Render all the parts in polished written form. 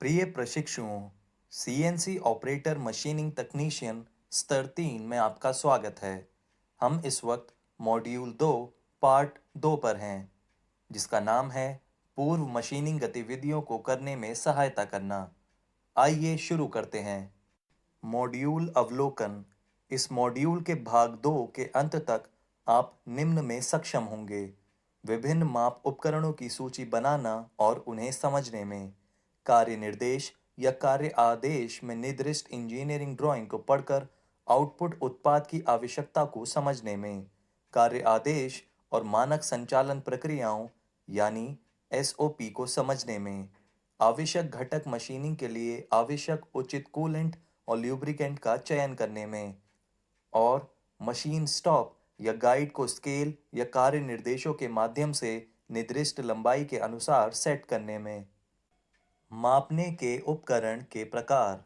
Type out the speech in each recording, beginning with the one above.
प्रिय प्रशिक्षुओं, CNC operator machining तकनीशियन स्तर 3 में आपका स्वागत है। हम इस वक्त मॉड्यूल 2 पार्ट 2 पर हैं, जिसका नाम है पूर्व मशीनिंग गतिविधियों को करने में सहायता करना। आइए शुरू करते हैं। मॉड्यूल अवलोकन। इस मॉड्यूल के भाग 2 के अंत तक आप निम्न में सक्षम होंगे: विभिन्न माप उपकरणों की सूची बनाना और उन्हें समझने में, कार्य निर्देश या कार्य आदेश में निर्दिष्ट इंजीनियरिंग ड्राइंग को पढ़कर आउटपुट उत्पाद की आवश्यकता को समझने में, कार्य आदेश और मानक संचालन प्रक्रियाओं यानी एसओपी को समझने में, आवश्यक घटक मशीनिंग के लिए आवश्यक उचित कूलेंट और ल्यूब्रिकेंट का चयन करने में, और मशीन स्टॉप या गाइड को स्केल या कार्य निर्देशों के माध्यम से निर्दिष्ट लंबाई के अनुसार सेट करने में। मापने के उपकरण के प्रकार।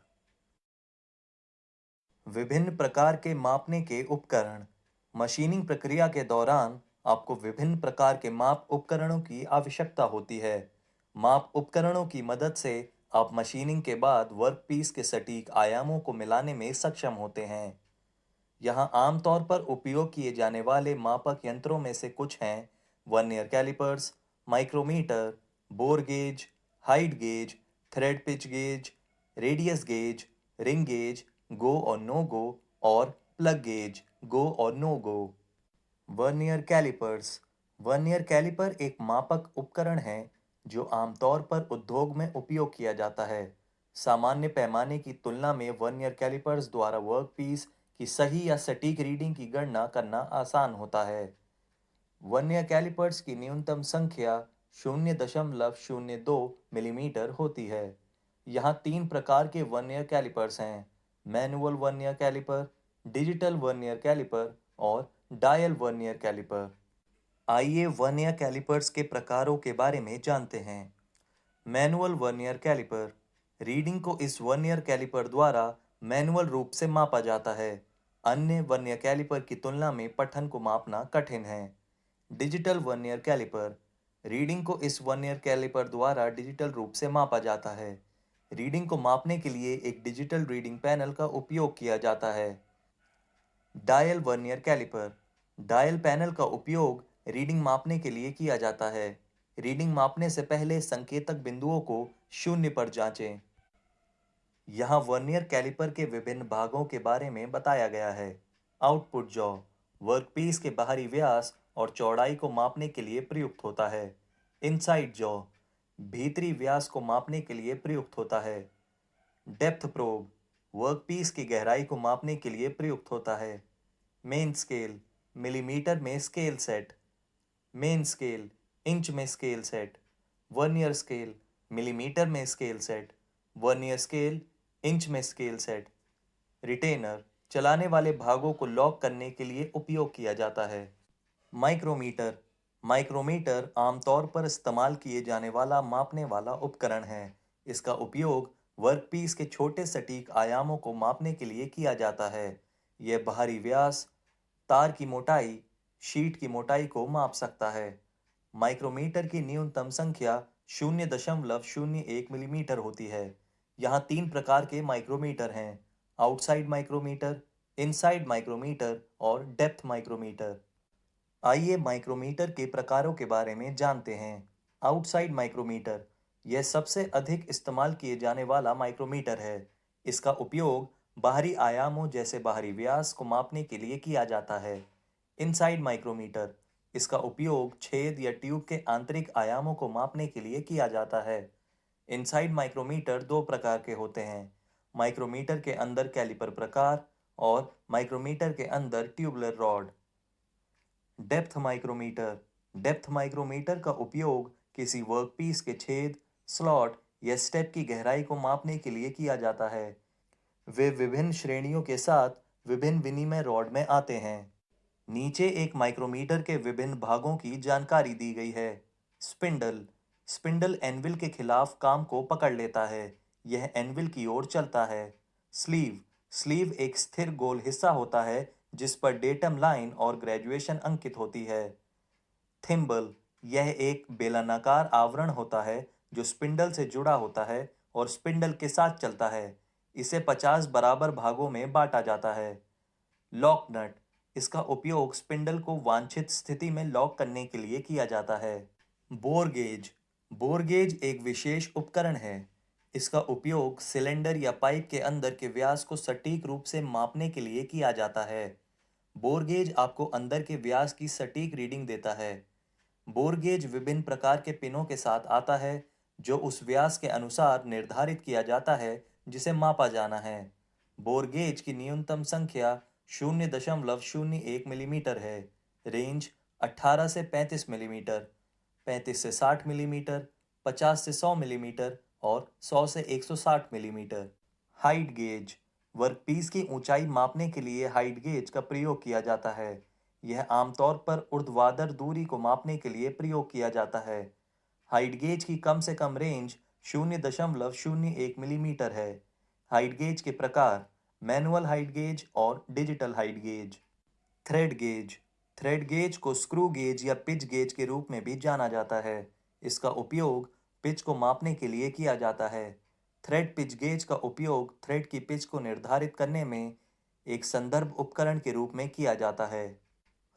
विभिन्न प्रकार के मापने के उपकरण। मशीनिंग प्रक्रिया के दौरान आपको विभिन्न प्रकार के माप उपकरणों की आवश्यकता होती है। माप उपकरणों की मदद से आप मशीनिंग के बाद वर्कपीस के सटीक आयामों को मिलाने में सक्षम होते हैं। यहाँ आमतौर पर उपयोग किए जाने वाले मापक यंत्रों में से कुछ हैं: vernier calipers, micrometer, bore gauge, height gauge, thread pitch gauge, radius gauge, ring gauge, go और नो गो, और प्लग गेज, गो और no go. Vernier calipers. Vernier caliper एक मापक उपकरण है जो आमतौर पर उद्योग में उपयोग किया जाता है। सामान्य पैमाने की तुलना में वर्नियर कैलिपर्स द्वारा वर्कपीस की सही या सटीक रीडिंग की गणना करना आसान होता है। वर्नियर कैलिपर्स की न्यूनतम संख्या 0.02 मिलीमीटर होती है। यहाँ 3 प्रकार के वर्नियर कैलिपर्स हैं: manual vernier caliper, digital vernier caliper और डायल वर्नियर कैलिपर। आइए वर्नियर कैलिपर्स के प्रकारों के बारे में जानते हैं। Manual vernier caliper. रीडिंग को इस वर्नियर कैलिपर द्वारा मैनुअल रूप से मापा जाता है। अन्य वर्नियर कैलिपर की तुलना में पठन को मापना कठिन है। Digital vernier caliper. रीडिंग को इस वर्नियर कैलिपर द्वारा डिजिटल रूप से मापा जाता है। रीडिंग को मापने के लिए एक डिजिटल रीडिंग पैनल का उपयोग किया जाता है। Dial vernier caliper. Dial panel का उपयोग रीडिंग मापने के लिए किया जाता है। रीडिंग मापने से पहले संकेतक बिंदुओं को 0 पर जांचें। यहाँ वर्नियर कैलिपर के विभिन्न भागों के बारे में बताया गया है। आउटपुट जॉ वर्कपीस के बाहरी व्यास और चौड़ाई को मापने के लिए प्रयुक्त होता है। इनसाइड जॉ भीतरी व्यास को मापने के लिए प्रयुक्त होता है। डेप्थ प्रोब वर्कपीस की गहराई को मापने के लिए प्रयुक्त होता है। मेन स्केल मिलीमीटर में scale set. Main scale inch में scale set. Vernier scale millimetre में scale set. Vernier scale inch में स्केल सेट। रिटेनर चलाने वाले भागों को लॉक करने के लिए उपयोग किया जाता है। माइक्रोमीटर। माइक्रोमीटर आमतौर पर इस्तेमाल किए जाने वाला मापने वाला उपकरण है। इसका उपयोग वर्कपीस के छोटे सटीक आयामों को मापने के लिए किया जाता है। यह बाहरी व्यास, तार की मोटाई, शीट की मोटाई को माप सकता है। माइक्रोमीटर की न्यूनतम संख्या 0.01 मिलीमीटर होती है। यहाँ 3 प्रकार के माइक्रोमीटर हैं: आउटसाइड माइक्रोमीटर, इनसाइड माइक्रोमीटर और डेप्थ माइक्रोमीटर। आइए माइक्रोमीटर के प्रकारों के बारे में जानते हैं। आउटसाइड माइक्रोमीटर यह सबसे अधिक इस्तेमाल किए जाने वाला माइक्रोमीटर है। इसका उपयोग बाहरी आयामों जैसे बाहरी व्यास को मापने के लिए किया जाता है। इनसाइड माइक्रोमीटर इसका उपयोग छेद या ट्यूब के आंतरिक आयामों को मापने के लिए किया जाता है। इनसाइड माइक्रोमीटर 2 प्रकार के होते हैं: माइक्रोमीटर के अंदर कैलिपर प्रकार और माइक्रोमीटर के अंदर tubular rod. Depth micrometer. Depth micrometer का उपयोग किसी वर्कपीस के छेद, स्लॉट या स्टेप की गहराई को मापने के लिए किया जाता है। वे विभिन्न श्रेणियों के साथ विभिन्न विनिमय रॉड में आते हैं। नीचे एक माइक्रोमीटर के विभिन्न भागों की जानकारी दी गई है। स्पिंडल। स्पिंडल एनविल के खिलाफ काम को पकड़ लेता है। यह एनविल की ओर चलता है। स्लीव। स्लीव एक स्थिर गोल हिस्सा होता है जिस पर डेटम लाइन और ग्रेजुएशन अंकित होती है। थिम्बल। यह एक बेलनाकार आवरण होता है जो स्पिंडल से जुड़ा होता है और स्पिंडल के साथ चलता है। इसे 50 बराबर भागों में बांटा जाता है। लॉक नट, इसका उपयोग स्पिंडल को वांछित स्थिति में लॉक करने के लिए किया जाता है। बोर गेज, बोर गेज एक विशेष उपकरण है। इसका उपयोग सिलेंडर या पाइप के अंदर के व्यास को सटीक रूप से मापने के लिए किया जाता है। बोर गेज आपको अंदर के व्यास की सटीक रीडिंग देता है। बोर गेज विभिन्न प्रकार के पिनों के साथ आता है जो उस व्यास के अनुसार निर्धारित किया जाता है जिसे मापा जाना है। बोर गेज की न्यूनतम संख्या 0.01 मिलीमीटर है। रेंज 18 से 35 मिलीमीटर, 35 से 60 मिलीमीटर, 50 से 100 मिलीमीटर और 100 से 160 मिलीमीटर। हाइट गेज, वर्कपीस की ऊंचाई मापने के लिए हाइट गेज का प्रयोग किया जाता है। यह आमतौर पर ऊर्ध्वाधर दूरी को मापने के लिए प्रयोग किया जाता है। हाइट गेज की कम से कम रेंज 0.01 मिलीमीटर है। हाइट गेज के प्रकार मैनुअल हाइट गेज और digital height gauge. Thread gauge, thread gauge को स्क्रू गेज या पिच गेज के रूप में भी जाना जाता है। इसका उपयोग पिच को मापने के लिए किया जाता है। थ्रेड पिच गेज का उपयोग थ्रेड की पिच को निर्धारित करने में एक संदर्भ उपकरण के रूप में किया जाता है।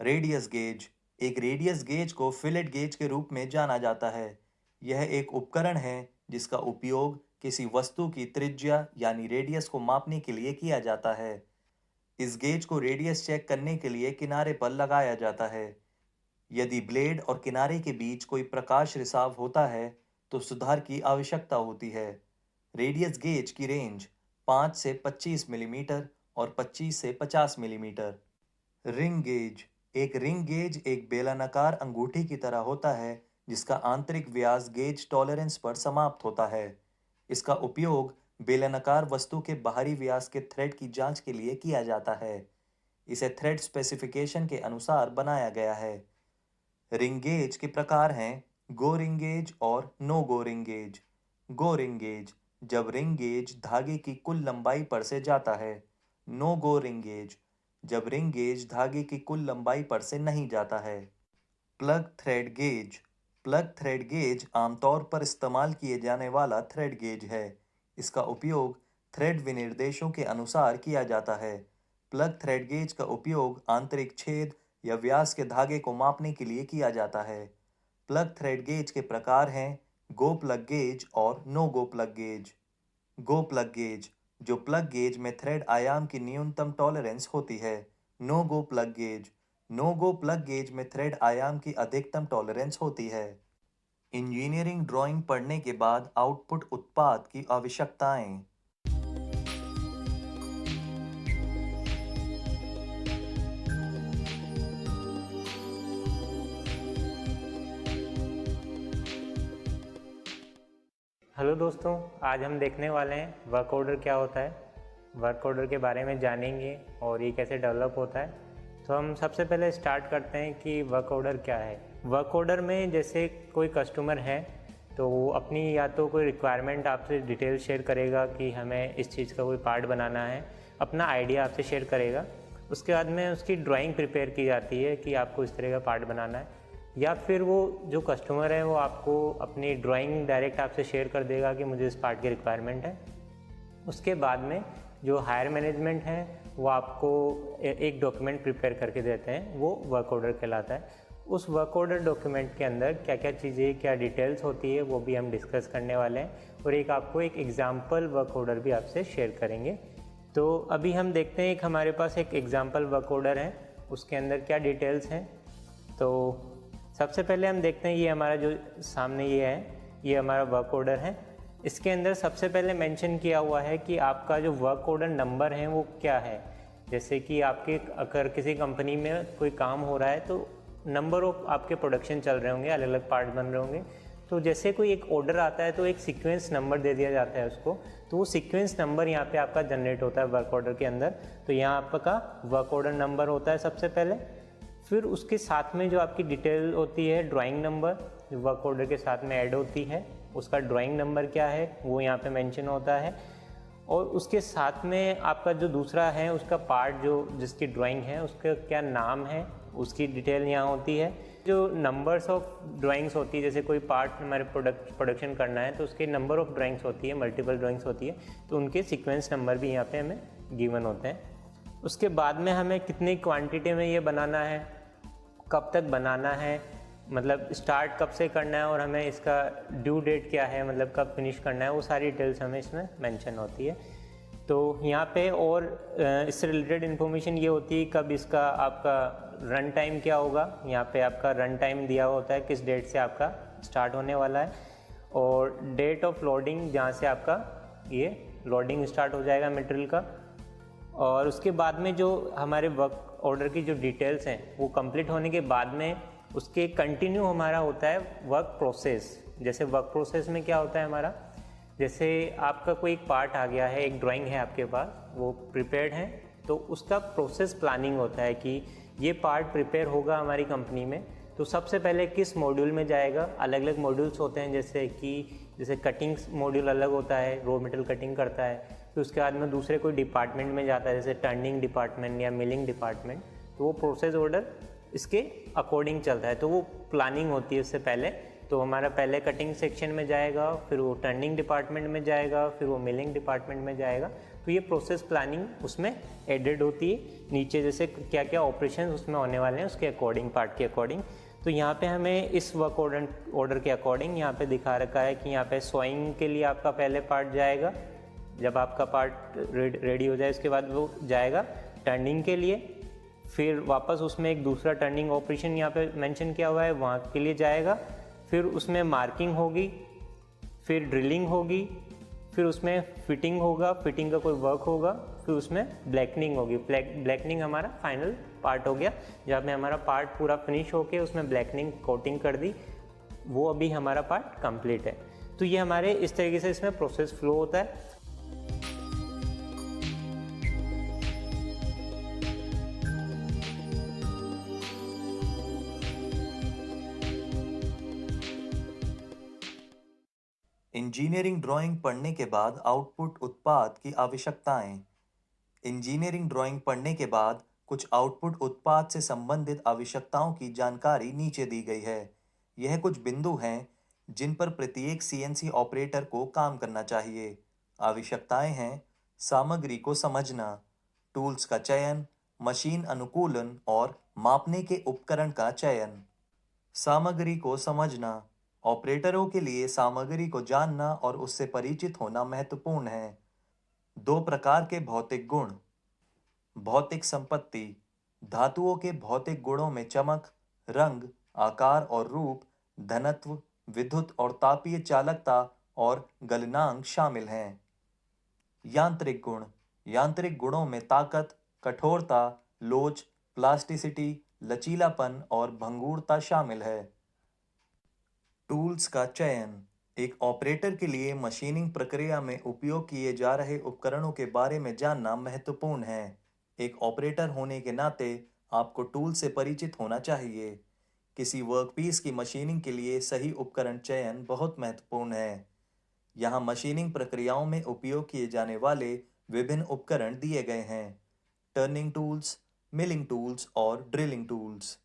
रेडियस गेज, एक रेडियस गेज को फिलेट गेज के रूप में जाना जाता है। यह एक उपकरण है जिसका उपयोग किसी वस्तु की त्रिज्या यानी रेडियस को मापने के लिए किया जाता है। इस गेज को रेडियस चेक करने के लिए किनारे पर लगाया जाता है। यदि ब्लेड और किनारे के बीच कोई प्रकाश रिसाव होता है तो सुधार की आवश्यकता होती है। रेडियस गेज की रेंज 5 से 25 मिलीमीटर और 25 से 50 मिलीमीटर। रिंग गेज, एक रिंग गेज एक बेलनाकार अंगूठी की तरह होता है जिसका आंतरिक व्यास गेज टॉलरेंस पर समाप्त होता है। इसका उपयोग बेलनाकार वस्तु के बाहरी व्यास के थ्रेड की जांच के लिए किया जाता है। इसे थ्रेड स्पेसिफिकेशन के अनुसार बनाया गया है। रिंग गेज के प्रकार हैं गो रिंग गेज और नो गो रिंग गेज। गो रिंग गेज, जब रिंग गेज धागे की कुल लंबाई पर से जाता है। नो गो रिंग गेज, जब रिंग गेज धागे की कुल लंबाई पर से नहीं जाता है। Plug thread gauge, plug thread gauge आमतौर पर इस्तेमाल किए जाने वाला थ्रेड गेज है। इसका उपयोग थ्रेड विनिर्देशों के अनुसार किया जाता है। प्लग थ्रेड गेज का उपयोग आंतरिक छेद या व्यास के धागे को मापने के लिए किया जाता है। प्लग थ्रेड गेज के प्रकार हैं गो प्लग गेज और no go plug gauge. Go plug gauge, जो प्लग गेज में थ्रेड आयाम की न्यूनतम टॉलरेंस होती है। No go plug gauge, no go plug gauge में थ्रेड आयाम की अधिकतम टॉलरेंस होती है। इंजीनियरिंग ड्राइंग पढ़ने के बाद आउटपुट उत्पाद की आवश्यकताएं। हेलो दोस्तों, आज हम देखने वाले हैं वर्क ऑर्डर क्या होता है। वर्क ऑर्डर के बारे में जानेंगे और ये कैसे डेवलप होता है। तो हम सबसे पहले स्टार्ट करते हैं कि वर्क ऑर्डर क्या है। वर्क ऑर्डर में जैसे कोई कस्टमर है तो वो अपनी या तो कोई रिक्वायरमेंट आपसे डिटेल शेयर करेगा कि हमें इस चीज़ का कोई पार्ट बनाना है, अपना आइडिया आपसे शेयर करेगा। उसके बाद में उसकी ड्राइंग प्रिपेयर की जाती है कि आपको इस तरह का पार्ट बनाना है, या फिर वो जो कस्टमर है वो आपको अपनी ड्राइंग डायरेक्ट आपसे शेयर कर देगा कि मुझे इस पार्ट की रिक्वायरमेंट है। उसके बाद में जो हायर मैनेजमेंट है वो आपको एक डॉक्यूमेंट प्रिपेयर करके देते हैं, वो वर्क ऑर्डर कहलाता है। उस वर्क ऑर्डर डॉक्यूमेंट के अंदर क्या क्या चीज़ें, क्या डिटेल्स होती है वो भी हम डिस्कस करने वाले हैं, और एक आपको एक एग्जाम्पल वर्क ऑर्डर भी आपसे शेयर करेंगे। तो अभी हम देखते हैं, एक हमारे पास एक एग्जाम्पल वर्क ऑर्डर है, उसके अंदर क्या डिटेल्स हैं। तो सबसे पहले हम देखते हैं, ये हमारा जो सामने ये है, ये हमारा वर्क ऑर्डर है। इसके अंदर सबसे पहले मेंशन किया हुआ है कि आपका जो वर्क ऑर्डर नंबर है वो क्या है। जैसे कि आपके अगर किसी कंपनी में कोई काम हो रहा है तो नंबर ऑफ आपके प्रोडक्शन चल रहे होंगे, अलग अलग पार्ट बन रहे होंगे। तो जैसे कोई एक ऑर्डर आता है तो एक सीक्वेंस नंबर दे दिया जाता है उसको, तो वो सीक्वेंस नंबर यहाँ पे आपका जनरेट होता है वर्क ऑर्डर के अंदर। तो यहाँ आपका वर्क ऑर्डर नंबर होता है सबसे पहले। फिर उसके साथ में जो आपकी डिटेल होती है, ड्राइंग नंबर जो वर्क ऑर्डर के साथ में ऐड होती है, उसका ड्राइंग नंबर क्या है वो यहाँ पे मेंशन होता है। और उसके साथ में आपका जो दूसरा है उसका पार्ट जो जिसकी ड्राइंग है उसका क्या नाम है, उसकी डिटेल यहाँ होती है। जो नंबर्स ऑफ ड्राइंग्स होती है, जैसे कोई पार्ट हमारे प्रोडक्शन करना है तो उसके नंबर ऑफ ड्राइंग्स होती है, मल्टीपल ड्राइंग्स होती है, तो उनके सीक्वेंस नंबर भी यहाँ पे हमें गिवन होते हैं। उसके बाद में हमें कितनी क्वांटिटी में ये बनाना है, कब तक बनाना है, मतलब स्टार्ट कब से करना है और हमें इसका ड्यू डेट क्या है, मतलब कब फिनिश करना है, वो सारी डिटेल्स हमें इसमें मेंशन होती है। तो यहाँ पे और इससे रिलेटेड इन्फॉर्मेशन ये होती है कब इसका आपका रन टाइम क्या होगा, यहाँ पे आपका रन टाइम दिया होता है किस डेट से आपका स्टार्ट होने वाला है, और डेट ऑफ लोडिंग जहाँ से आपका ये लोडिंग स्टार्ट हो जाएगा मटेरियल का। और उसके बाद में जो हमारे वर्क ऑर्डर की जो डिटेल्स हैं वो कंप्लीट होने के बाद में उसके कंटिन्यू हमारा होता है वर्क प्रोसेस। जैसे वर्क प्रोसेस में क्या होता है हमारा, जैसे आपका कोई एक पार्ट आ गया है, एक ड्राइंग है आपके पास, वो प्रिपेयर्ड है, तो उसका प्रोसेस प्लानिंग होता है कि ये पार्ट प्रिपेयर होगा हमारी कंपनी में, तो सबसे पहले किस मॉड्यूल में जाएगा। अलग अलग मॉड्यूल्स होते हैं, जैसे कटिंग मॉड्यूल अलग होता है, रॉ मटेरियल कटिंग करता है, फिर उसके बाद में दूसरे कोई डिपार्टमेंट में जाता है, जैसे टर्निंग डिपार्टमेंट या मिलिंग डिपार्टमेंट, तो वो प्रोसेस ऑर्डर इसके अकॉर्डिंग चलता है, तो वो प्लानिंग होती है उससे पहले। तो हमारा पहले कटिंग सेक्शन में जाएगा, फिर वो टर्निंग डिपार्टमेंट में जाएगा, फिर वो मिलिंग डिपार्टमेंट में जाएगा, तो ये प्रोसेस प्लानिंग उसमें एडेड होती है। नीचे जैसे क्या क्या ऑपरेशन उसमें होने वाले हैं उसके अकॉर्डिंग, पार्ट के अकॉर्डिंग। तो यहाँ पे हमें इस वर्क ऑर्डर के अकॉर्डिंग यहाँ पे दिखा रखा है कि यहाँ पे सोइंग के लिए आपका पहले पार्ट जाएगा, जब आपका पार्ट रेडी हो जाए उसके बाद वो जाएगा टर्निंग के लिए, फिर वापस उसमें एक दूसरा टर्निंग ऑपरेशन यहाँ पे मेंशन किया हुआ है वहाँ के लिए जाएगा, फिर उसमें मार्किंग होगी, फिर ड्रिलिंग होगी, फिर उसमें फिटिंग होगा, फिटिंग का कोई वर्क होगा, फिर उसमें ब्लैकनिंग होगी। ब्लैकनिंग हमारा फाइनल पार्ट हो गया, जहाँ पे हमारा पार्ट पूरा फिनिश होके उसमें ब्लैकनिंग कोटिंग कर दी, वो अभी हमारा पार्ट कंप्लीट है। तो ये हमारे इस तरीके से इसमें प्रोसेस फ्लो होता है। इंजीनियरिंग ड्राइंग पढ़ने के बाद आउटपुट उत्पाद की आवश्यकताएं। इंजीनियरिंग ड्राइंग पढ़ने के बाद कुछ आउटपुट उत्पाद से संबंधित आवश्यकताओं की जानकारी नीचे दी गई है। यह कुछ बिंदु हैं जिन पर प्रत्येक सीएनसी ऑपरेटर को काम करना चाहिए। आवश्यकताएं हैं: सामग्री को समझना, टूल्स का चयन, मशीन अनुकूलन और मापने के उपकरण का चयन। सामग्री को समझना। ऑपरेटरों के लिए सामग्री को जानना और उससे परिचित होना महत्वपूर्ण है। दो प्रकार के भौतिक गुण। भौतिक संपत्ति। धातुओं के भौतिक गुणों में चमक, रंग, आकार और रूप, घनत्व, विद्युत और तापीय चालकता और गलनांक शामिल हैं। यांत्रिक गुण। यांत्रिक गुणों में ताकत, कठोरता, लोच, प्लास्टिसिटी, लचीलापन और भंगुरता शामिल है। टूल्स का चयन। एक ऑपरेटर के लिए मशीनिंग प्रक्रिया में उपयोग किए जा रहे उपकरणों के बारे में जानना महत्वपूर्ण है। एक ऑपरेटर होने के नाते आपको टूल से परिचित होना चाहिए। किसी वर्कपीस की मशीनिंग के लिए सही उपकरण चयन बहुत महत्वपूर्ण है। यहाँ मशीनिंग प्रक्रियाओं में उपयोग किए जाने वाले विभिन्न उपकरण दिए गए हैं: टर्निंग टूल्स, मिलिंग टूल्स और ड्रिलिंग टूल्स।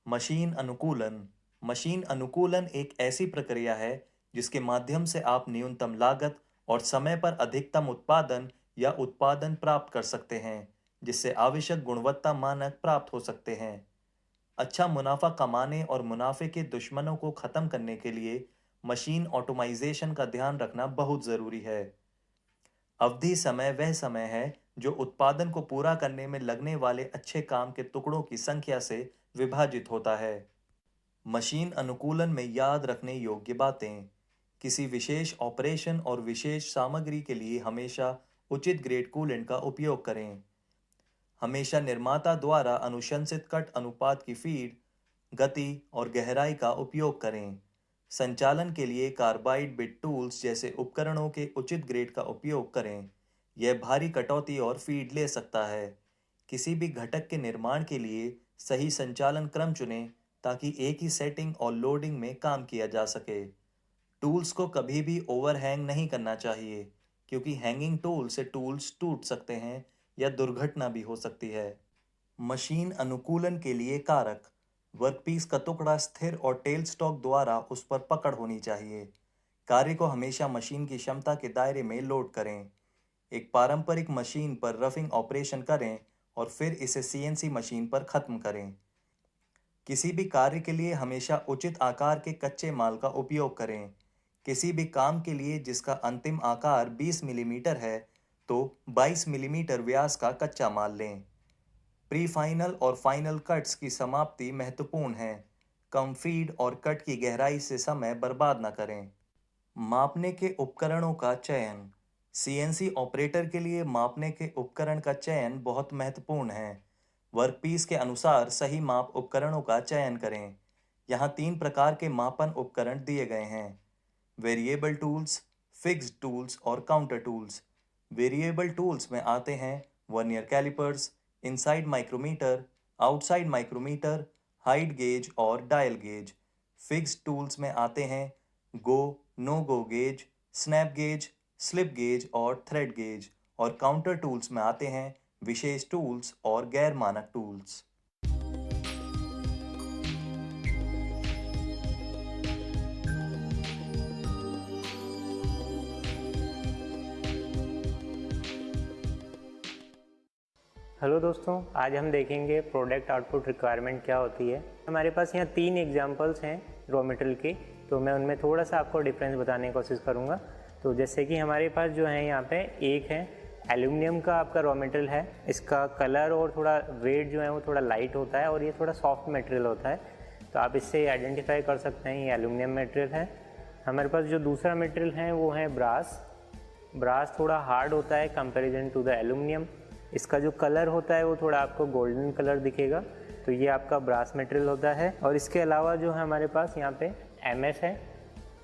मशीन अनुकूलन। मशीन अनुकूलन एक ऐसी प्रक्रिया है जिसके माध्यम से आप न्यूनतम लागत और समय पर अधिकतम उत्पादन या उत्पादन प्राप्त कर सकते हैं, जिससे आवश्यक गुणवत्ता मानक प्राप्त हो सकते हैं। अच्छा मुनाफा कमाने और मुनाफे के दुश्मनों को खत्म करने के लिए मशीन ऑटोमाइजेशन का ध्यान रखना बहुत जरूरी है। अवधि समय वह समय है जो उत्पादन को पूरा करने में लगने वाले अच्छे काम के टुकड़ों की संख्या से विभाजित होता है। मशीन अनुकूलन में याद रखने योग्य बातें: किसी विशेष ऑपरेशन और विशेष सामग्री के लिए हमेशा उचित ग्रेड कूलेंट का उपयोग करें। हमेशा निर्माता द्वारा अनुशंसित कट अनुपात की फीड, गति और गहराई का उपयोग करें। संचालन के लिए कार्बाइड बिट टूल्स जैसे उपकरणों के उचित ग्रेड का उपयोग करें। यह भारी कटौती और फीड ले सकता है। किसी भी घटक के निर्माण के लिए सही संचालन क्रम चुनें ताकि एक ही सेटिंग और लोडिंग में काम किया जा सके। टूल्स को कभी भी ओवरहैंग नहीं करना चाहिए, क्योंकि हैंगिंग टूल से टूल्स टूट सकते हैं या दुर्घटना भी हो सकती है। मशीन अनुकूलन के लिए कारक। वर्कपीस का टुकड़ा स्थिर और टेल स्टॉक द्वारा उस पर पकड़ होनी चाहिए। कार्य को हमेशा मशीन की क्षमता के दायरे में लोड करें। एक पारंपरिक मशीन पर रफिंग ऑपरेशन करें और फिर इसे सीएनसी मशीन पर खत्म करें। किसी भी कार्य के लिए हमेशा उचित आकार के कच्चे माल का उपयोग करें। किसी भी काम के लिए जिसका अंतिम आकार 20 मिलीमीटर है, तो 22 मिलीमीटर व्यास का कच्चा माल लें। प्री फाइनल और फाइनल कट्स की समाप्ति महत्वपूर्ण है। कम फीड और कट की गहराई से समय बर्बाद न करें। मापने के उपकरणों का चयन। सीएनसी ऑपरेटर के लिए मापने के उपकरण का चयन बहुत महत्वपूर्ण है। वर्कपीस के अनुसार सही माप उपकरणों का चयन करें। यहाँ 3 प्रकार के मापन उपकरण दिए गए हैं: वेरिएबल टूल्स, फिक्स्ड टूल्स और काउंटर टूल्स। वेरिएबल टूल्स में आते हैं vernier calipers, inside micrometer, outside micrometer, height gauge और डायल गेज। फिक्स्ड टूल्स में आते हैं go, no go gauge, snap gauge, slip gauge और थ्रेड गेज। और काउंटर टूल्स में आते हैं विशेष टूल्स और गैर मानक टूल्स। हेलो दोस्तों, आज हम देखेंगे प्रोडक्ट आउटपुट रिक्वायरमेंट क्या होती है। हमारे पास यहाँ 3 एग्जांपल्स हैं रॉ मटेरियल के, तो मैं उनमें थोड़ा सा आपको डिफरेंस बताने की कोशिश करूँगा। तो जैसे कि हमारे पास जो है यहाँ पे एक है एल्यूमिनियम का आपका रॉ मटेरियल है। इसका कलर और थोड़ा वेट जो है वो थोड़ा लाइट होता है और ये थोड़ा सॉफ्ट मटेरियल होता है, तो आप इससे आइडेंटिफाई कर सकते हैं ये एल्यूमिनियम मटेरियल है। हमारे पास जो दूसरा मटेरियल है वो है ब्रास। ब्रास थोड़ा हार्ड होता है कंपेरिजन टू द एल्यूमिनियम। इसका जो कलर होता है वो थोड़ा आपको गोल्डन कलर दिखेगा, तो ये आपका ब्रास मटेरियल होता है। और इसके अलावा जो है हमारे पास यहाँ पे एमएस है।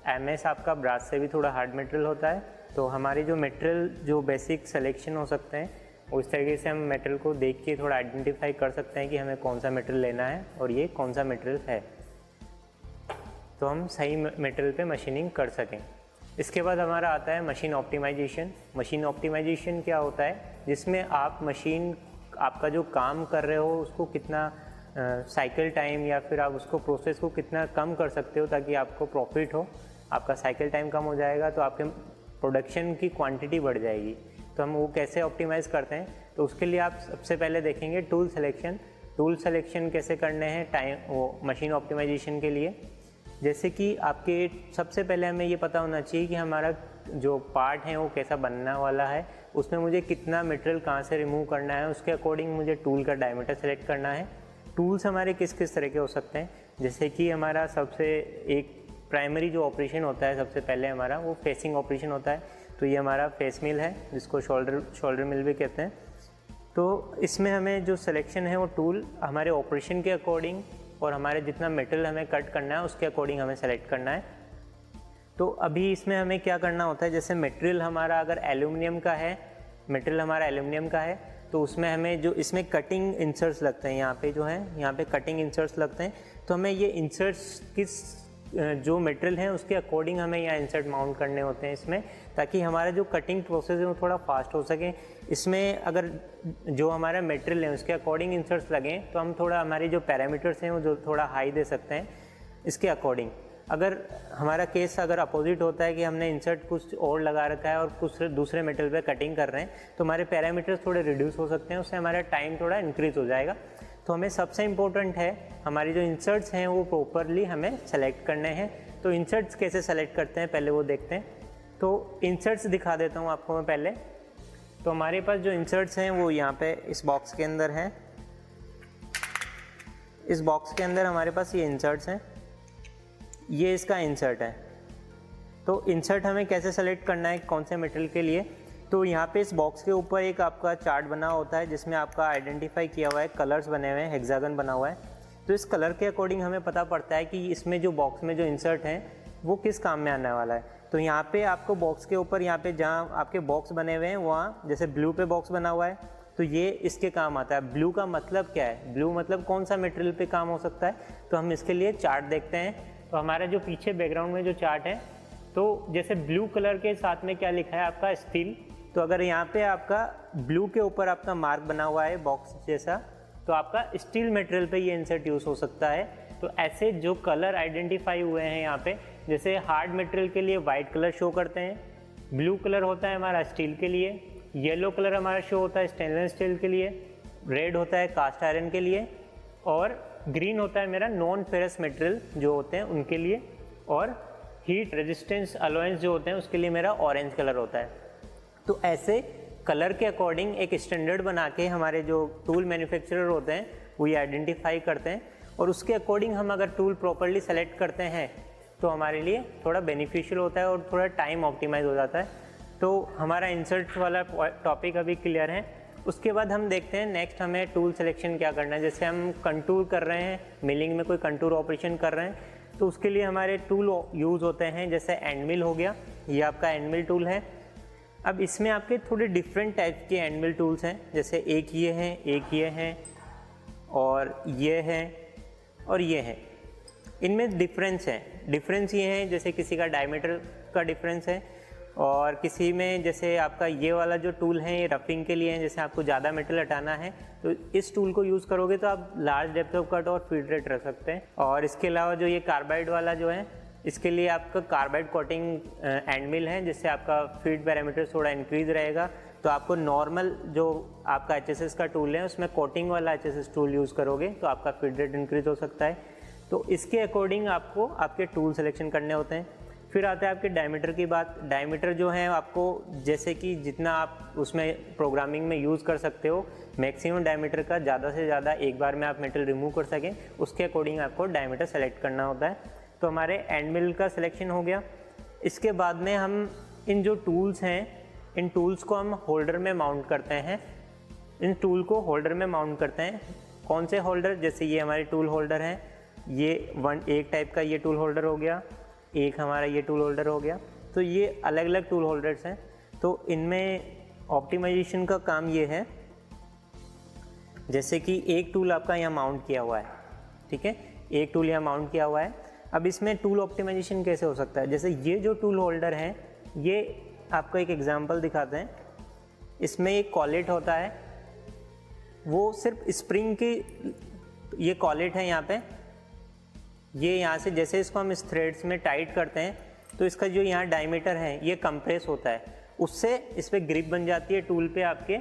एमएस आपका ब्रास से भी थोड़ा हार्ड मटेरियल होता है। तो हमारी जो मटेरियल जो बेसिक सिलेक्शन हो सकते हैं उस तरीके से हम मटेरियल को देख के थोड़ा आइडेंटिफाई कर सकते हैं कि हमें कौन सा मटेरियल लेना है और ये कौन सा मटेरियल है, तो हम सही मटेरियल पे मशीनिंग कर सकें। इसके बाद हमारा आता है मशीन ऑप्टिमाइजेशन। मशीन ऑप्टिमाइजेशन क्या होता है, जिसमें आप मशीन आपका जो काम कर रहे हो उसको कितना साइकिल टाइम या फिर आप उसको प्रोसेस को कितना कम कर सकते हो ताकि आपको प्रॉफिट हो। आपका साइकिल टाइम कम हो जाएगा तो आपके प्रोडक्शन की क्वांटिटी बढ़ जाएगी। तो हम वो कैसे ऑप्टिमाइज़ करते हैं, तो उसके लिए आप सबसे पहले देखेंगे टूल सिलेक्शन। टूल सिलेक्शन कैसे करने हैं वो मशीन ऑप्टिमाइजेशन के लिए। जैसे कि आपके सबसे पहले हमें ये पता होना चाहिए कि हमारा जो पार्ट है वो कैसा बनने वाला है, उसमें मुझे कितना मटेरियल कहाँ से रिमूव करना है, उसके अकॉर्डिंग मुझे टूल का डायमीटर सेलेक्ट करना है। टूल्स हमारे किस किस तरह के हो सकते हैं, जैसे कि हमारा सबसे एक प्राइमरी जो ऑपरेशन होता है सबसे पहले हमारा वो फेसिंग ऑपरेशन होता है। तो ये हमारा फेस मिल है जिसको शोल्डर मिल भी कहते हैं। तो इसमें हमें जो सिलेक्शन है वो टूल हमारे ऑपरेशन के अकॉर्डिंग और हमारे जितना मटेरियल हमें कट करना है उसके अकॉर्डिंग हमें सेलेक्ट करना है। तो अभी इसमें हमें क्या करना होता है, जैसे मटेरियल हमारा अगर एल्यूमिनियम का है, मटेरियल हमारा एल्यूमिनियम का है, तो उसमें हमें जो इसमें कटिंग इंसर्ट्स लगते हैं, यहाँ पे जो है यहाँ पे कटिंग इंसर्ट्स लगते हैं। तो हमें ये इंसर्ट्स किस जो मटेरियल है उसके अकॉर्डिंग हमें यहाँ इंसर्ट माउंट करने होते हैं इसमें, ताकि हमारा जो कटिंग प्रोसेस है वो थोड़ा फास्ट हो सके। इसमें अगर जो हमारा मटेरियल है उसके अकॉर्डिंग इंसर्ट्स लगें तो हम थोड़ा हमारी जो पैरामीटर्स हैं वो जो थोड़ा हाई दे सकते हैं इसके अकॉर्डिंग। अगर हमारा केस अगर अपोजिट होता है कि हमने इंसर्ट कुछ और लगा रखा है और कुछ दूसरे मटेरियल पे कटिंग कर रहे हैं, तो हमारे पैरामीटर्स थोड़े रिड्यूस हो सकते हैं, उससे हमारा टाइम थोड़ा इंक्रीज हो जाएगा। तो हमें सबसे इम्पोर्टेंट है हमारी जो इंसर्ट्स हैं वो प्रॉपरली हमें सेलेक्ट करने हैं। तो इंसर्ट्स कैसे सेलेक्ट करते हैं पहले वो देखते हैं। तो इंसर्ट्स दिखा देता हूँ आपको मैं पहले। तो हमारे पास जो इंसर्ट्स हैं वो यहाँ पे इस बॉक्स के अंदर हैं। इस बॉक्स के अंदर हमारे पास ये इंसर्ट्स हैं, ये इसका इंसर्ट है। तो इंसर्ट हमें कैसे सेलेक्ट करना है कौन से मटेरियल के लिए, तो यहाँ पे इस बॉक्स के ऊपर एक आपका चार्ट बना होता है जिसमें आपका आइडेंटिफाई किया हुआ है, कलर्स बने हुए हैं, हेक्सागन बना हुआ है। तो इस कलर के अकॉर्डिंग हमें पता पड़ता है कि इसमें जो बॉक्स में जो इंसर्ट हैं वो किस काम में आने वाला है। तो यहाँ पे आपको बॉक्स के ऊपर यहाँ पे जहाँ आपके बॉक्स बने हुए हैं वहाँ जैसे ब्लू पे बॉक्स बना हुआ है तो ये इसके काम आता है। ब्लू का मतलब क्या है, ब्लू मतलब कौन सा मटेरियल पे काम हो सकता है, तो हम इसके लिए चार्ट देखते हैं। तो हमारा जो पीछे बैकग्राउंड में जो चार्ट है, तो जैसे ब्लू कलर के साथ में क्या लिखा है आपका स्टील, तो अगर यहाँ पे आपका ब्लू के ऊपर आपका मार्क बना हुआ है बॉक्स जैसा, तो आपका स्टील मटेरियल पे ये इंसर्ट यूज़ हो सकता है। तो ऐसे जो कलर आइडेंटिफाई हुए हैं यहाँ पे, जैसे हार्ड मटेरियल के लिए वाइट कलर शो करते हैं, ब्लू कलर होता है हमारा स्टील के लिए, येलो कलर हमारा शो होता है स्टेनलेस स्टील के लिए, रेड होता है कास्ट आयरन के लिए, और ग्रीन होता है मेरा नॉन फेरस मटेरियल जो होते हैं उनके लिए, और हीट रेजिस्टेंस अलोवेंस जो होते हैं उसके लिए मेरा ऑरेंज कलर होता है। तो ऐसे कलर के अकॉर्डिंग एक स्टैंडर्ड बना के हमारे जो टूल मैन्युफैक्चरर होते हैं वो ये आइडेंटिफाई करते हैं, और उसके अकॉर्डिंग हम अगर टूल प्रॉपर्ली सेलेक्ट करते हैं तो हमारे लिए थोड़ा बेनिफिशियल होता है और थोड़ा टाइम ऑप्टिमाइज हो जाता है। तो हमारा इंसर्ट वाला टॉपिक अभी क्लियर है। उसके बाद हम देखते हैं नेक्स्ट हमें टूल सिलेक्शन क्या करना है। जैसे हम कंटूर कर रहे हैं, मिलिंग में कोई कंटूर ऑपरेशन कर रहे हैं, तो उसके लिए हमारे टूल यूज़ होते हैं। जैसे एंड मिल हो गया, ये आपका एंड मिल टूल है। अब इसमें आपके थोड़े डिफरेंट टाइप के एंड मिल टूल्स हैं, जैसे एक ये हैं, एक ये हैं, और ये हैं, और ये हैं। इनमें डिफरेंस है। डिफरेंस ये है, जैसे किसी का डायमीटर का डिफरेंस है, और किसी में जैसे आपका ये वाला जो टूल है ये रफिंग के लिए है। जैसे आपको ज़्यादा मेटल हटाना है तो इस टूल को यूज़ करोगे तो आप लार्ज डेप्थ ऑफ कट और फीड रेट रख सकते हैं। और इसके अलावा जो ये कार्बाइड वाला जो है, इसके लिए आपका कार्बाइड कोटिंग एंड मिल है, जिससे आपका फीड पैरामीटर थोड़ा इंक्रीज रहेगा। तो आपको नॉर्मल जो आपका HSS का टूल है उसमें कोटिंग वाला HSS टूल यूज़ करोगे तो आपका फीड रेट इंक्रीज हो सकता है। तो इसके अकॉर्डिंग आपको आपके टूल सिलेक्शन करने होते हैं। फिर आता है आपके डायमीटर की बात। डायमीटर जो है आपको जैसे कि जितना आप उसमें प्रोग्रामिंग में यूज़ कर सकते हो, मैक्सिमम डायमीटर का ज़्यादा से ज़्यादा एक बार में आप मेटल रिमूव कर सकें, उसके अकॉर्डिंग आपको डायमीटर सेलेक्ट करना होता है। तो हमारे एंड मिल का सिलेक्शन हो गया। इसके बाद में हम इन जो टूल्स हैं, इन टूल्स को हम होल्डर में माउंट करते हैं। इन टूल को होल्डर में माउंट करते हैं। कौन से होल्डर? जैसे ये हमारे टूल होल्डर हैं, ये एक टाइप का ये टूल होल्डर हो गया, एक हमारा ये टूल होल्डर हो गया। तो ये अलग अलग टूल होल्डर्स हैं। तो इनमें ऑप्टिमाइजेशन का काम ये है, जैसे कि एक टूल आपका यहाँ माउंट किया हुआ है, ठीक है, एक टूल यहाँ माउंट किया हुआ है। अब इसमें टूल ऑप्टिमाइजेशन कैसे हो सकता है? जैसे ये जो टूल होल्डर है, ये आपको एक एग्जांपल दिखाते हैं। इसमें एक कॉलेट होता है, वो सिर्फ स्प्रिंग की, ये कॉलेट है यहाँ पे, ये यहाँ से जैसे इसको हम इस थ्रेड्स में टाइट करते हैं तो इसका जो यहाँ डायमीटर है ये कंप्रेस होता है, उससे इस पर ग्रिप बन जाती है टूल पे आपके,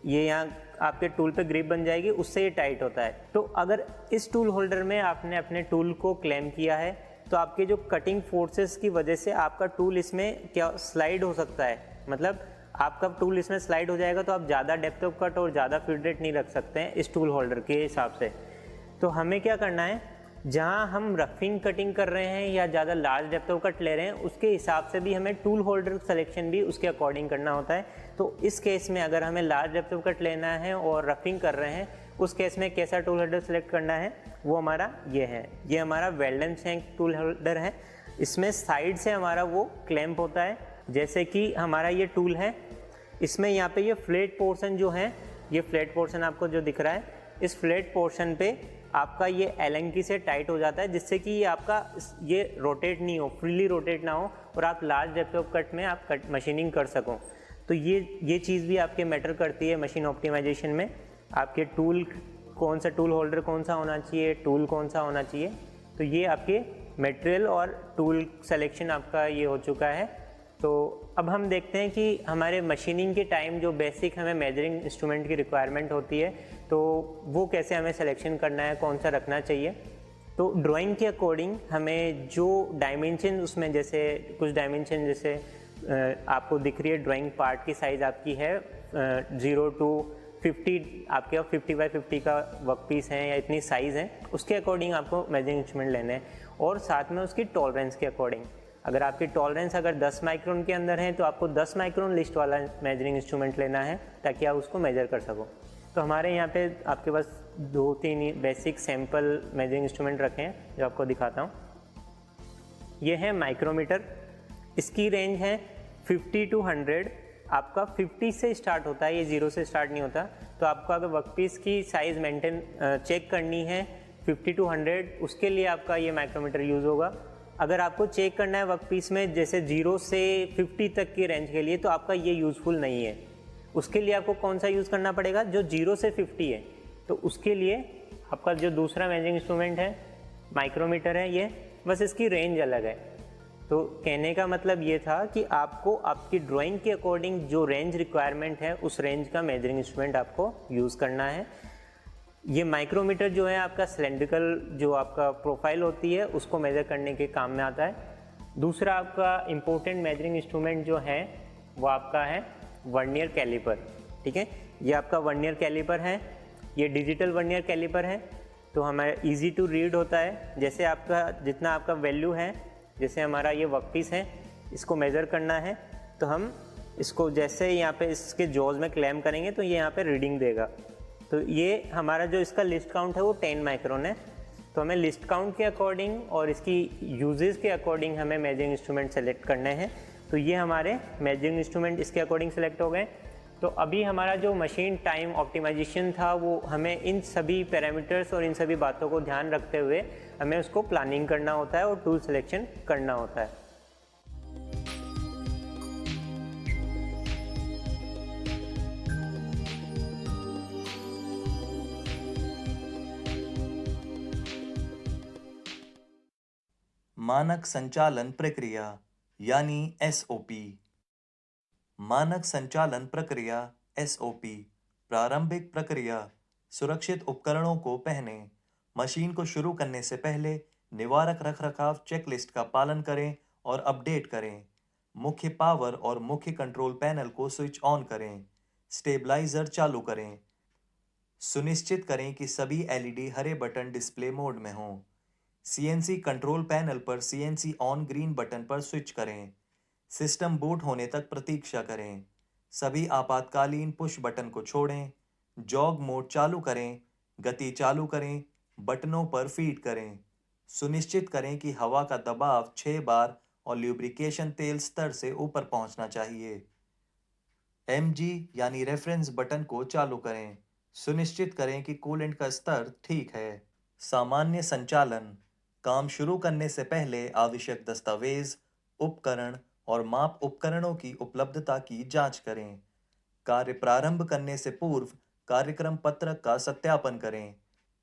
ये यहाँ आपके टूल पे ग्रिप बन जाएगी, उससे ये टाइट होता है। तो अगर इस टूल होल्डर में आपने अपने टूल को क्लैम किया है तो आपके जो कटिंग फोर्सेस की वजह से आपका टूल इसमें क्या स्लाइड हो सकता है, मतलब आपका टूल इसमें स्लाइड हो जाएगा, तो आप ज़्यादा डेप्थ ऑफ कट और ज़्यादा फीड रेट नहीं रख सकते हैं इस टूल होल्डर के हिसाब से। तो हमें क्या करना है, जहाँ हम रफिंग कटिंग कर रहे हैं या ज़्यादा लार्ज डेप्थ ऑफ कट ले रहे हैं, उसके हिसाब से भी हमें टूल होल्डर सिलेक्शन भी उसके अकॉर्डिंग करना होता है। तो इस केस में अगर हमें लार्ज डेप्थ ऑफ कट लेना है और रफिंग कर रहे हैं, उस केस में कैसा टूल होल्डर सेलेक्ट करना है, वो हमारा ये है। ये हमारा weld and shank tool holder है। इसमें साइड से हमारा वो क्लैंप होता है। जैसे कि हमारा ये टूल है, इसमें यहाँ पे ये फ्लैट पोर्शन जो है, ये फ्लैट पोर्शन आपको जो दिख रहा है, इस फ्लैट पोर्शन पे आपका ये एलंकी से टाइट हो जाता है, जिससे कि ये आपका ये रोटेट नहीं हो, फ्रीली रोटेट ना हो, और आप लार्ज डेप्थ ऑफ कट में आप कट मशीनिंग कर सको। तो ये चीज़ भी आपके मैटर करती है मशीन ऑप्टिमाइजेशन में। आपके टूल कौन सा टूल होल्डर कौन सा होना चाहिए, टूल कौन सा होना चाहिए, तो ये आपके मटेरियल और टूल सिलेक्शन आपका ये हो चुका है। तो अब हम देखते हैं कि हमारे मशीनिंग के टाइम जो बेसिक हमें मेजरिंग इंस्ट्रूमेंट की रिक्वायरमेंट होती है, तो वो कैसे हमें सिलेक्शन करना है, कौन सा रखना चाहिए। तो ड्राइंग के अकॉर्डिंग हमें जो डायमेंशन उसमें, जैसे कुछ डायमेंशन जैसे आपको दिख रही है, ड्राइंग पार्ट की साइज़ आपकी है 0 to 50, आपके 50 by 50 का वर्क पीस है या इतनी साइज़ है, उसके अकॉर्डिंग आपको मेजरिंग इंस्ट्रूमेंट लेने हैं, और साथ में उसकी टॉलरेंस के अकॉर्डिंग। अगर आपकी टॉलरेंस अगर 10 माइक्रोन के अंदर है तो आपको 10 माइक्रोन लिस्ट वाला मेजरिंग इंस्ट्रूमेंट लेना है, ताकि आप उसको मेजर कर सको। तो हमारे यहाँ पे आपके पास 2-3 बेसिक सैम्पल मेजरिंग इंस्ट्रूमेंट रखे हैं जो आपको दिखाता हूँ। ये है माइक्रोमीटर, इसकी रेंज है 50 to 100। आपका 50 से स्टार्ट होता है, ये 0 से स्टार्ट नहीं होता। तो आपको अगर वर्कपीस की साइज़ मेंटेन चेक करनी है 50 to 100, उसके लिए आपका ये माइक्रोमीटर यूज़ होगा। अगर आपको चेक करना है वर्कपीस में जैसे 0 से 50 तक की रेंज के लिए, तो आपका ये यूज़फुल नहीं है। उसके लिए आपको कौन सा यूज़ करना पड़ेगा, जो 0 से 50 है। तो उसके लिए आपका जो दूसरा मेजरिंग इंस्ट्रूमेंट है माइक्रोमीटर है ये, बस इसकी रेंज अलग है। तो कहने का मतलब ये था कि आपको आपकी ड्राइंग के अकॉर्डिंग जो रेंज रिक्वायरमेंट है उस रेंज का मेजरिंग इंस्ट्रूमेंट आपको यूज़ करना है। ये माइक्रोमीटर जो है आपका सिलेंड्रिकल जो आपका प्रोफाइल होती है उसको मेज़र करने के काम में आता है। दूसरा आपका इम्पोर्टेंट मेजरिंग इंस्ट्रूमेंट जो है वो आपका है वर्नियर कैलिपर। ठीक है, ये आपका वर्नियर कैलिपर है, ये डिजिटल वर्नियर कैलिपर है। तो हमारा इजी टू रीड होता है। जैसे आपका जितना आपका वैल्यू है, जैसे हमारा ये वर्कपीस है, इसको मेज़र करना है तो हम इसको जैसे यहाँ पे इसके जॉज में क्लैम करेंगे तो ये यहाँ पे रीडिंग देगा। तो ये हमारा जो इसका लिस्ट काउंट है वो 10 माइक्रोन है। तो हमें लिस्ट काउंट के अकॉर्डिंग और इसकी यूजेस के अकॉर्डिंग हमें मेजरिंग इंस्ट्रूमेंट सेलेक्ट करने हैं। तो ये हमारे मेजरिंग इंस्ट्रूमेंट इसके अकॉर्डिंग सेलेक्ट हो गए। तो अभी हमारा जो मशीन टाइम ऑप्टिमाइजेशन था वो हमें इन सभी पैरामीटर्स और इन सभी बातों को ध्यान रखते हुए हमें उसको प्लानिंग करना होता है और टूल सिलेक्शन करना होता है। मानक संचालन प्रक्रिया यानी एसओपी। मानक संचालन प्रक्रिया एसओपी प्रारंभिक प्रक्रिया। सुरक्षित उपकरणों को पहने। मशीन को शुरू करने से पहले निवारक रखरखाव चेकलिस्ट का पालन करें और अपडेट करें। मुख्य पावर और मुख्य कंट्रोल पैनल को स्विच ऑन करें। स्टेबलाइजर चालू करें। सुनिश्चित करें कि सभी एलईडी हरे बटन डिस्प्ले मोड में हों। सीएनसी कंट्रोल पैनल पर सीएनसी ऑन ग्रीन बटन पर स्विच करें। सिस्टम बूट होने तक प्रतीक्षा करें। सभी आपातकालीन पुश बटन को छोड़ें। जॉग मोड चालू करें। गति चालू करें। बटनों पर फीड करें। सुनिश्चित करें कि हवा का दबाव 6 बार और ल्यूब्रिकेशन तेल स्तर से ऊपर पहुंचना चाहिए। एमजी यानी रेफरेंस बटन को चालू करें। सुनिश्चित करें कि कूलेंट का स्तर ठीक है। सामान्य संचालन। काम शुरू करने से पहले आवश्यक दस्तावेज, उपकरण और माप उपकरणों की उपलब्धता की जांच करें। कार्य प्रारंभ करने से पूर्व कार्यक्रम पत्रक का सत्यापन करें।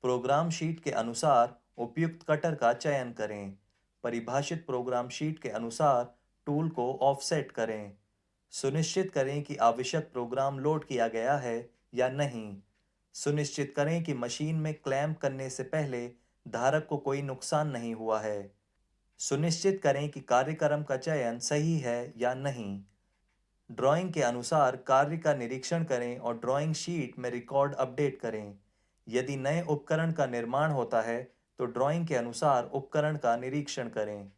प्रोग्राम शीट के अनुसार उपयुक्त कटर का चयन करें। परिभाषित प्रोग्राम शीट के अनुसार टूल को ऑफसेट करें। सुनिश्चित करें कि आवश्यक प्रोग्राम लोड किया गया है या नहीं। सुनिश्चित करें कि मशीन में क्लैंप करने से पहले धारक को कोई नुकसान नहीं हुआ है। सुनिश्चित करें कि कार्यक्रम का चयन सही है या नहीं। ड्राइंग के अनुसार कार्य का निरीक्षण करें और ड्राइंग शीट में रिकॉर्ड अपडेट करें। यदि नए उपकरण का निर्माण होता है तो ड्राइंग के अनुसार उपकरण का निरीक्षण करें।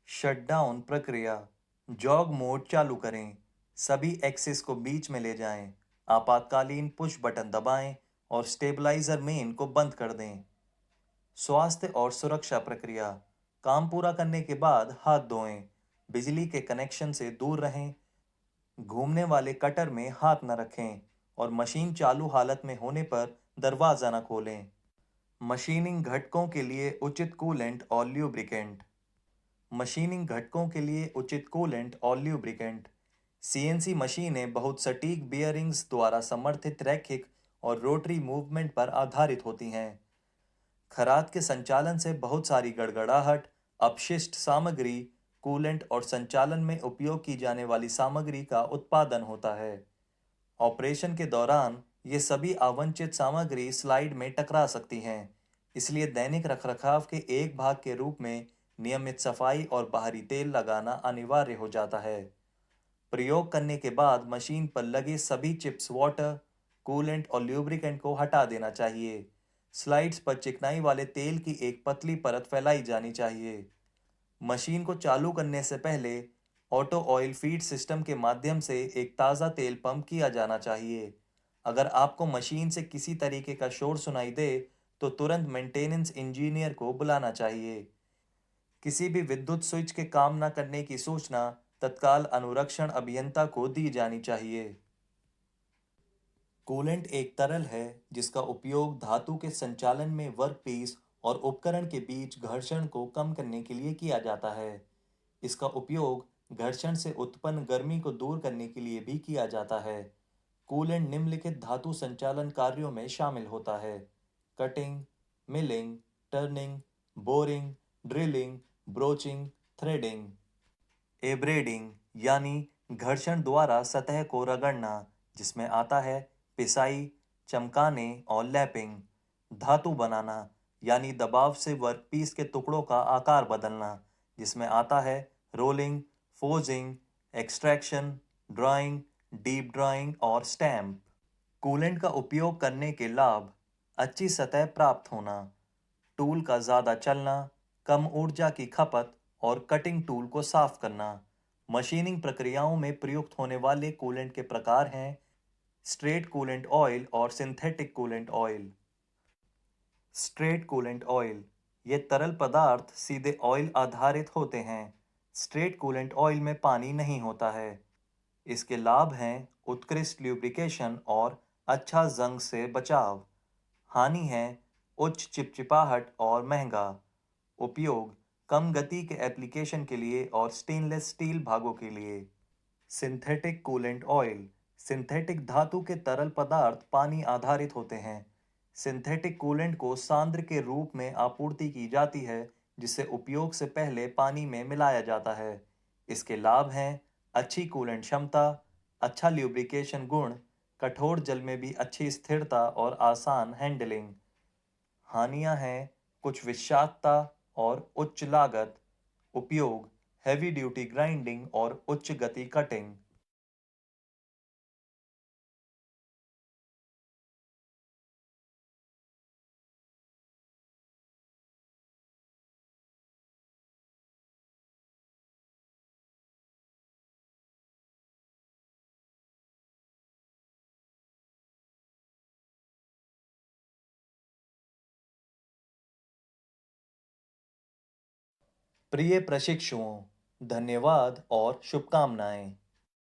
शटडाउन प्रक्रिया। जॉग मोड चालू करें। सभी एक्सिस को बीच में ले जाएं। आपातकालीन पुश बटन दबाएं और स्टेबलाइजर मेन को बंद कर दें। स्वास्थ्य और सुरक्षा प्रक्रिया। काम पूरा करने के बाद हाथ धोएं। बिजली के कनेक्शन से दूर रहें। घूमने वाले कटर में हाथ न रखें और मशीन चालू हालत में होने पर दरवाज़ा न खोलें। मशीनिंग घटकों के लिए उचित कूलेंट और ल्यूब्रिकेंट। मशीनिंग घटकों के लिए उचित कूलेंट और ल्यूब्रिकेंट। सीएनसी मशीनें बहुत सटीक बियरिंग्स द्वारा समर्थित रैखिक और रोटरी मूवमेंट पर आधारित होती हैं। खराद के संचालन से बहुत सारी गड़गड़ाहट, अपशिष्ट सामग्री, कूलेंट और संचालन में उपयोग की जाने वाली सामग्री का उत्पादन होता है। ऑपरेशन के दौरान ये सभी अवांछित सामग्री स्लाइड में टकरा सकती हैं, इसलिए दैनिक रखरखाव के एक भाग के रूप में नियमित सफाई और बाहरी तेल लगाना अनिवार्य हो जाता है। प्रयोग करने के बाद मशीन पर लगे सभी चिप्स वाटर, कूलेंट और ल्यूब्रिकेंट को हटा देना चाहिए। स्लाइड्स पर चिकनाई वाले तेल की एक पतली परत फैलाई जानी चाहिए। मशीन को चालू करने से पहले ऑटो ऑयल फीड सिस्टम के माध्यम से एक ताज़ा तेल पंप किया जाना चाहिए। अगर आपको मशीन से किसी तरीके का शोर सुनाई दे तो तुरंत मेंटेनेंस इंजीनियर को बुलाना चाहिए। किसी भी विद्युत स्विच के काम न करने की सूचना तत्काल अनुरक्षण अभियंता को दी जानी चाहिए। कूलेंट एक तरल है जिसका उपयोग धातु के संचालन में वर्कपीस और उपकरण के बीच घर्षण को कम करने के लिए किया जाता है। इसका उपयोग घर्षण से उत्पन्न गर्मी को दूर करने के लिए भी किया जाता है। कूलेंट निम्नलिखित धातु संचालन कार्यों में शामिल होता है: cutting, milling, turning, boring, drilling, broaching, threading. Abrading यानी घर्षण द्वारा सतह को रगड़ना, जिसमें आता है पिसाई, चमकाने और लैपिंग। धातु बनाना यानी दबाव से वर्कपीस के टुकड़ों का आकार बदलना, जिसमें आता है rolling, forging, extraction, drawing, deep drawing और स्टैम्प। कूलेंट का उपयोग करने के लाभ: अच्छी सतह प्राप्त होना, टूल का ज़्यादा चलना, कम ऊर्जा की खपत और कटिंग टूल को साफ करना। मशीनिंग प्रक्रियाओं में प्रयुक्त होने वाले कूलेंट के प्रकार हैं स्ट्रेट कूलेंट ऑयल और synthetic coolant oil. Straight coolant oil, ये तरल पदार्थ सीधे ऑयल आधारित होते हैं। स्ट्रेट कूलेंट ऑयल में पानी नहीं होता है। इसके लाभ हैं उत्कृष्ट ल्यूब्रिकेशन और अच्छा जंग से बचाव। हानि है उच्च चिपचिपाहट और महंगा। उपयोग: कम गति के एप्लीकेशन के लिए और स्टेनलेस स्टील भागों के लिए। सिंथेटिक कूलेंट ऑयल, सिंथेटिक धातु के तरल पदार्थ पानी आधारित होते हैं। सिंथेटिक कूलेंट को सांद्र के रूप में आपूर्ति की जाती है, जिसे उपयोग से पहले पानी में मिलाया जाता है। इसके लाभ हैं अच्छी कूलेंट क्षमता, अच्छा ल्यूब्रिकेशन गुण, कठोर जल में भी अच्छी स्थिरता और आसान हैंडलिंग। हानियां हैं कुछ विषाक्तता और उच्च लागत। उपयोग: हैवी ड्यूटी ग्राइंडिंग और उच्च गति कटिंग। प्रिय प्रशिक्षुओं, धन्यवाद और शुभकामनाएं।